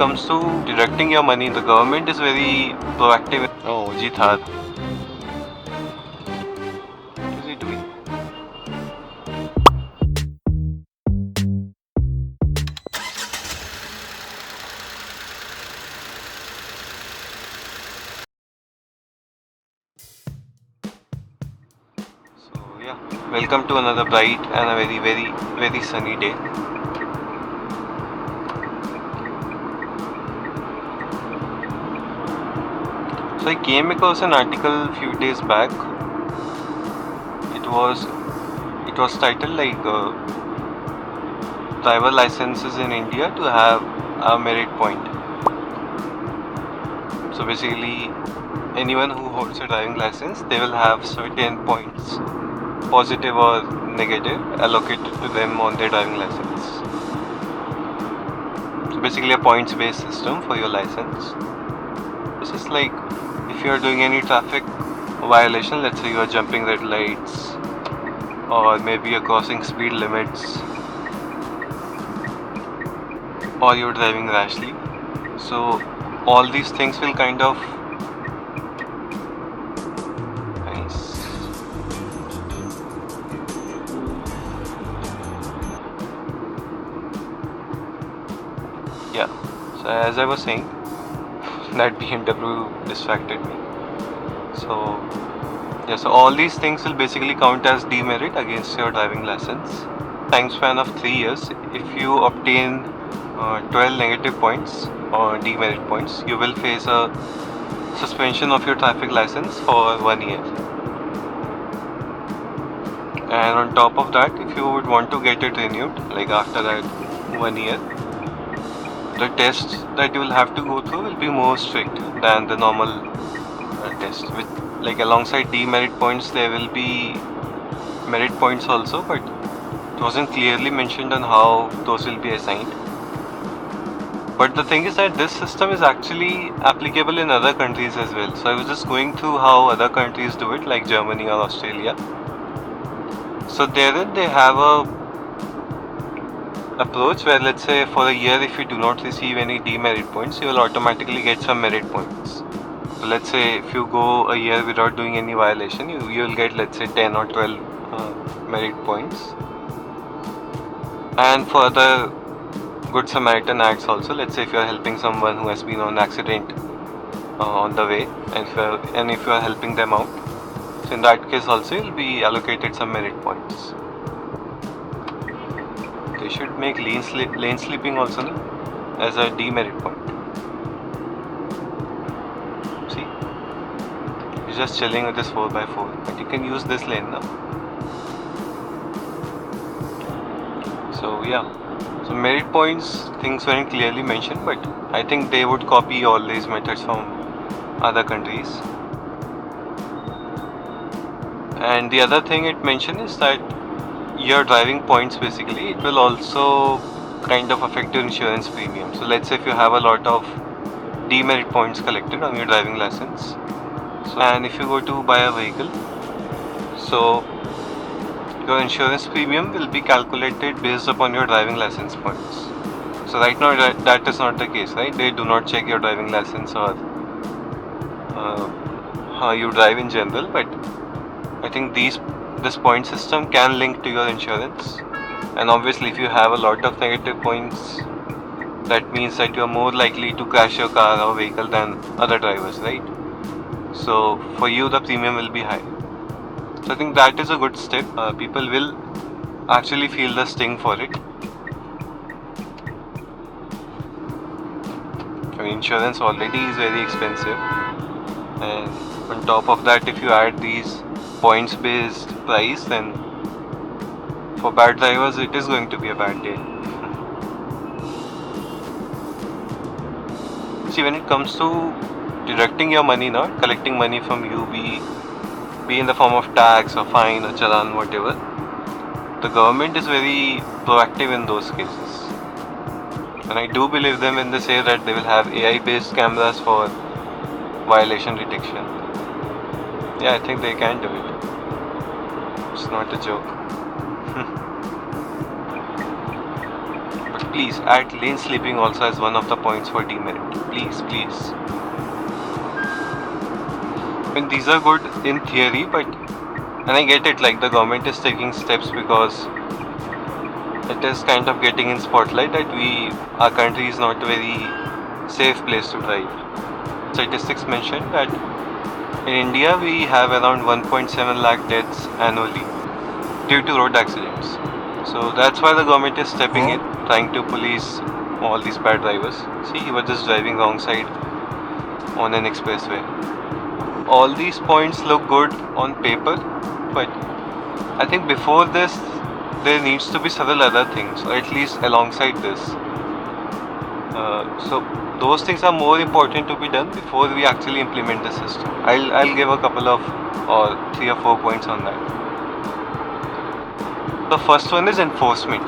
comes to deducting your money, the government is very proactive. Oh, Jeet Haat. What is he doing? So yeah, welcome to another bright and a very sunny day. So I came across an article a few days back. It was titled like driver licenses in India to have a merit point. So basically, anyone who holds a driving license, they will have certain points, positive or negative, allocated to them on their driving license. So basically a points based system for your license. This is like if you are doing any traffic violation, let's say you are jumping red lights or maybe you're crossing speed limits or you're driving rashly. So all these things will kind of yeah. So as I was saying, that BMW distracted me. So yeah, so all these things will basically count as demerit against your driving license. Time span of 3 years. If you obtain 12 negative points or demerit points, you will face a suspension of your traffic license for 1 year. And on top of that, if you would want to get it renewed, like after that 1 year, the tests that you will have to go through will be more strict than the normal test. With like alongside demerit points, there will be merit points also, but it wasn't clearly mentioned on how those will be assigned. But the thing is that this system is actually applicable in other countries as well. So I was just going through how other countries do it, like Germany or Australia. So therein they have a approach where, let's say, for a year if you do not receive any demerit points, you will automatically get some merit points. So let's say if you go a year without doing any violation, you will get, let's say, 10 or 12 merit points. And for other Good Samaritan acts also, let's say if you are helping someone who has been on accident on the way, and if you are helping them out, so in that case also you will be allocated some merit points. They should make lane sleeping also as a demerit point. See, you're just chilling with this 4x4, but you can use this lane now. So yeah, so merit points, things weren't clearly mentioned, but I think they would copy all these methods from other countries. And the other thing it mentioned is that your driving points, basically, it will also kind of affect your insurance premium. So let's say if you have a lot of demerit points collected on your driving license, and if you go to buy a vehicle, so your insurance premium will be calculated based upon your driving license points. So right now that is not the case, right? They do not check your driving license or how you drive in general, but I think this point system can link to your insurance. And obviously if you have a lot of negative points, that means that you are more likely to crash your car or vehicle than other drivers, right? So for you the premium will be high. So I think that is a good step. People will actually feel the sting for it. I mean, insurance already is very expensive, and on top of that, if you add these points based price, then for bad drivers it is going to be a bad day. See, when it comes to deducting your money, not collecting money from you, be in the form of tax or fine or challan, whatever, the government is very proactive in those cases. And I do believe them when they say that they will have AI based cameras for violation detection. Yeah, I think they can do it. It's not a joke. But please add lane sleeping also as one of the points for demerit. Please. I mean, these are good in theory, but and I get it, like the government is taking steps because it is kind of getting in spotlight that our country is not a very safe place to drive. Statistics mention that in India we have around 1.7 lakh deaths annually due to road accidents. So that's why the government is stepping in, trying to police all these bad drivers. See, he was just driving wrong side on an expressway. All these points look good on paper, but I think before this there needs to be several other things, or at least alongside this. So those things are more important to be done before we actually implement the system. I'll give a couple of or 3 or 4 points on that. The first one is enforcement.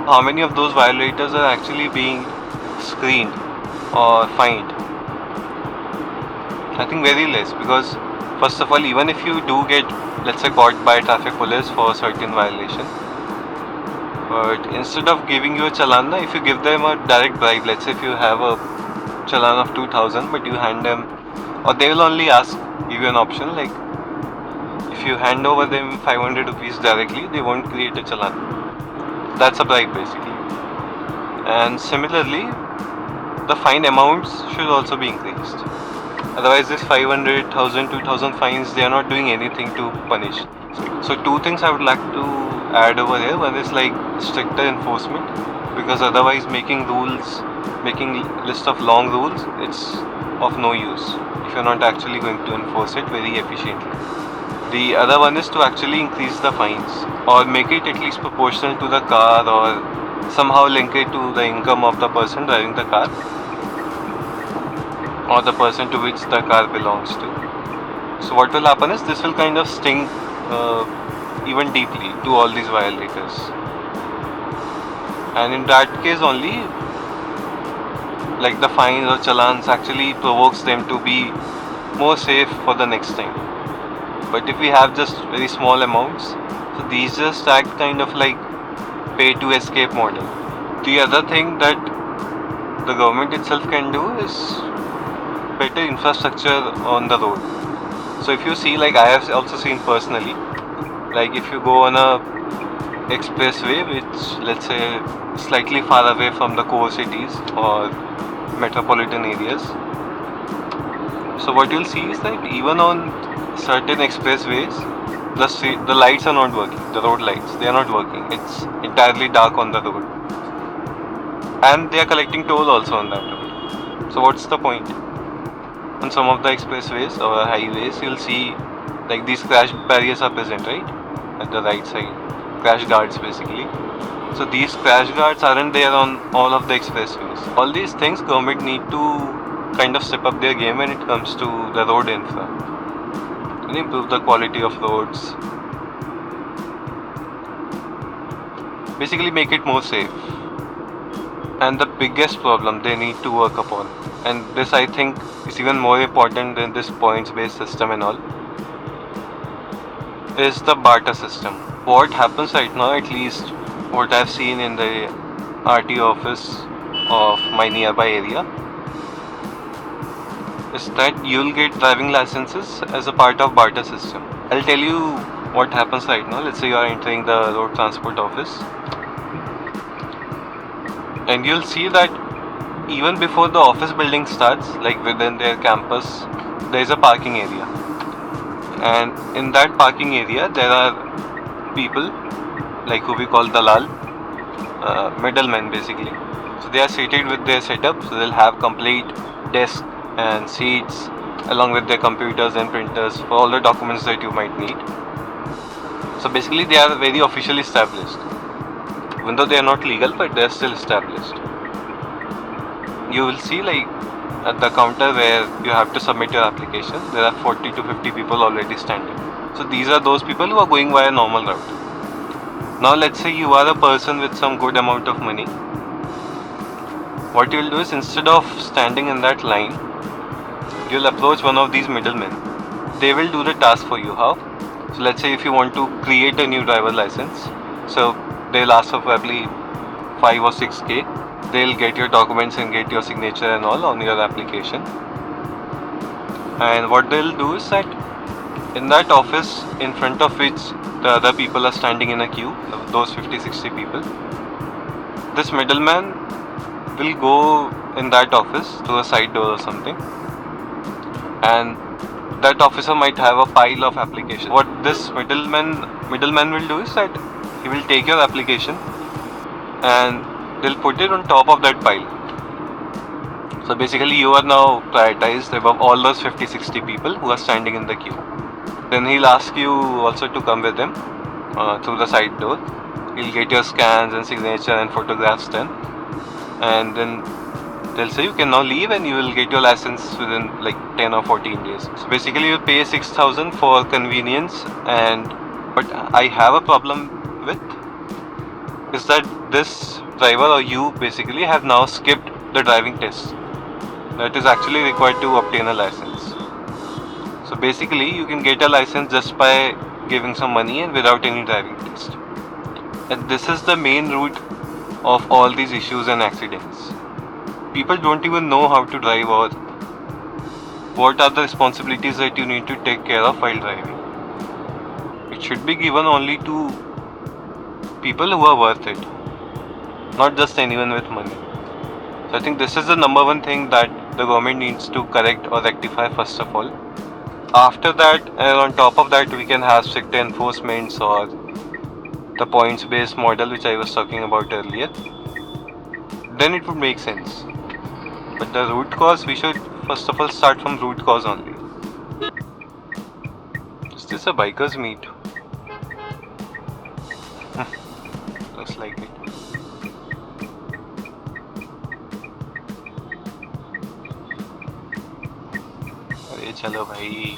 How many of those violators are actually being screened or fined? I think very less, because first of all, even if you do get, let's say, caught by traffic police for a certain violation, but instead of giving you a challan, if you give them a direct bribe, let's say if you have a challan of 2000 but you hand them, or they will only give you an option, like if you hand over them 500 rupees directly, they won't create a challan. That's a bribe basically. And similarly, the fine amounts should also be increased. Otherwise, this 500, 1000, 2000 fines, they are not doing anything to punish. So 2 things I would like to add over here. One is like stricter enforcement, because otherwise making list of long rules, it's of no use if you're not actually going to enforce it very efficiently. The other one is to actually increase the fines, or make it at least proportional to the car, or somehow link it to the income of the person driving the car, or the person to which the car belongs to. So what will happen is this will kind of sting even deeply to all these violators, and in that case only, like the fines or challans actually provokes them to be more safe for the next time. But if we have just very small amounts, so these just act kind of like pay to escape model. The other thing that the government itself can do is better infrastructure on the road. So if you see, like I have also seen personally, like if you go on a expressway which, let's say, slightly far away from the core cities or metropolitan areas, so what you'll see is that even on certain expressways, the lights are not working, the road lights, they are not working. It's entirely dark on the road, and they are collecting toll also on that road. So what's the point? On some of the expressways or highways, you'll see like these crash barriers are present, right, at the right side, crash guards basically. So these crash guards aren't there on all of the expressways. All these things, government need to kind of step up their game when it comes to the road infra, and improve the quality of roads, basically make it more safe. And the biggest problem they need to work upon, and this I think is even more important than this points based system and all, is the barter system. What happens right now, at least what I've seen in the RTO office of my nearby area, is that you'll get driving licenses as a part of barter system. I'll tell you what happens right now. Let's say you are entering the road transport office, and you'll see that even before the office building starts, like within their campus, there is a parking area, and in that parking area there are people like who we call dalal, middlemen basically. So they are seated with their setup, so they'll have complete desk and seats along with their computers and printers for all the documents that you might need. So basically they are very officially established, even though they are not legal, but they are still established. You will see, like at the counter where you have to submit your application, there are 40 to 50 people already standing. So these are those people who are going via normal route. Now let's say you are a person with some good amount of money. What you will do is, instead of standing in that line, you will approach one of these middlemen. They will do the task for you. How? So let's say if you want to create a new driver license, so they'll ask for probably 5 or 6K, they'll get your documents and get your signature and all on your application. And what they'll do is that in that office in front of which the other people are standing in a queue, those 50-60 people, this middleman will go in that office through a side door or something, and that officer might have a pile of applications. What this middleman will do is that he will take your application and they'll put it on top of that pile. So basically you are now prioritized above all those 50-60 people who are standing in the queue. Then he'll ask you also to come with him through the side door. He'll get your scans and signature and photographs done, and then they'll say you can now leave and you will get your license within like 10 or 14 days. So basically you pay 6,000 for convenience, and what I have a problem with is that this driver or you basically have now skipped the driving test that is actually required to obtain a license. So basically you can get a license just by giving some money and without any driving test. And this is the main root of all these issues and accidents. People don't even know how to drive or what are the responsibilities that you need to take care of while driving. It should be given only to people who are worth it, not just anyone with money. So I think this is the number one thing that the government needs to correct or rectify first of all. After that, and on top of that, we can have stricter enforcements or the points based model which I was talking about earlier. Then it would make sense. But the root cause, we should first of all start from root cause only. Is this a biker's meet? Looks like it. अरे चलो भाई.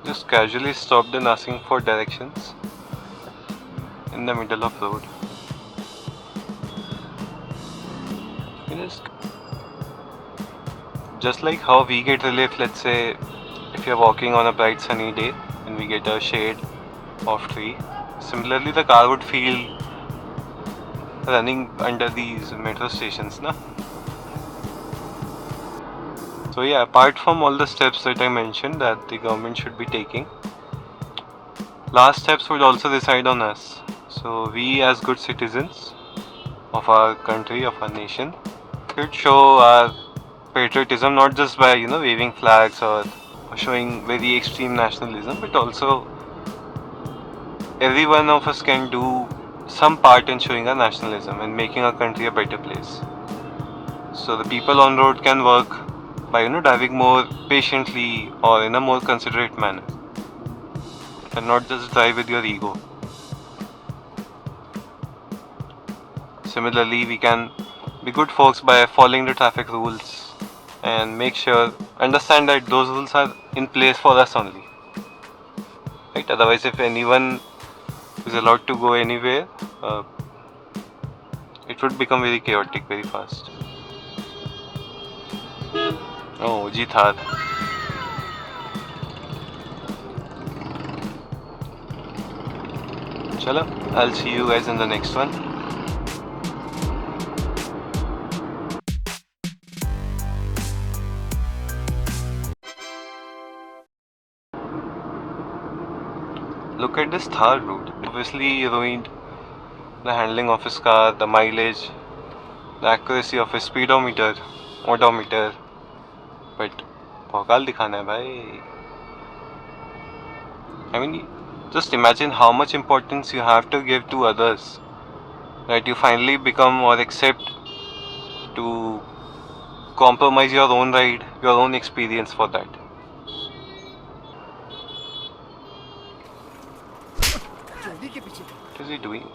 Just casually stopped and asking for directions in the middle of road. Just like how we get relief, let's say if you're walking on a bright sunny day and we get a shade of tree, similarly the car would feel running under these metro stations, na? So yeah, apart from all the steps that I mentioned that the government should be taking, last steps would also decide on us. So we as good citizens of our country, of our nation, should show our patriotism not just by waving flags or showing very extreme nationalism, but also every one of us can do some part in showing our nationalism and making our country a better place. So the people on road can work by driving more patiently or in a more considerate manner, and not just drive with your ego. Similarly, we can be good folks by following the traffic rules and understand that those rules are in place for us only, right? Otherwise, if anyone is allowed to go anywhere, it would become very chaotic very fast. Oh, OG Thar. Chalo, I'll see you guys in the next one. Look at this Thar route. Obviously ruined the handling of his car, the mileage, the accuracy of his speedometer, odometer. But भौकाल दिखाना है भाई. I mean, just imagine how much importance you have to give to others, that you finally become or accept to compromise your own ride, your own experience for that. What is he doing?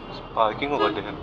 He's parking over there.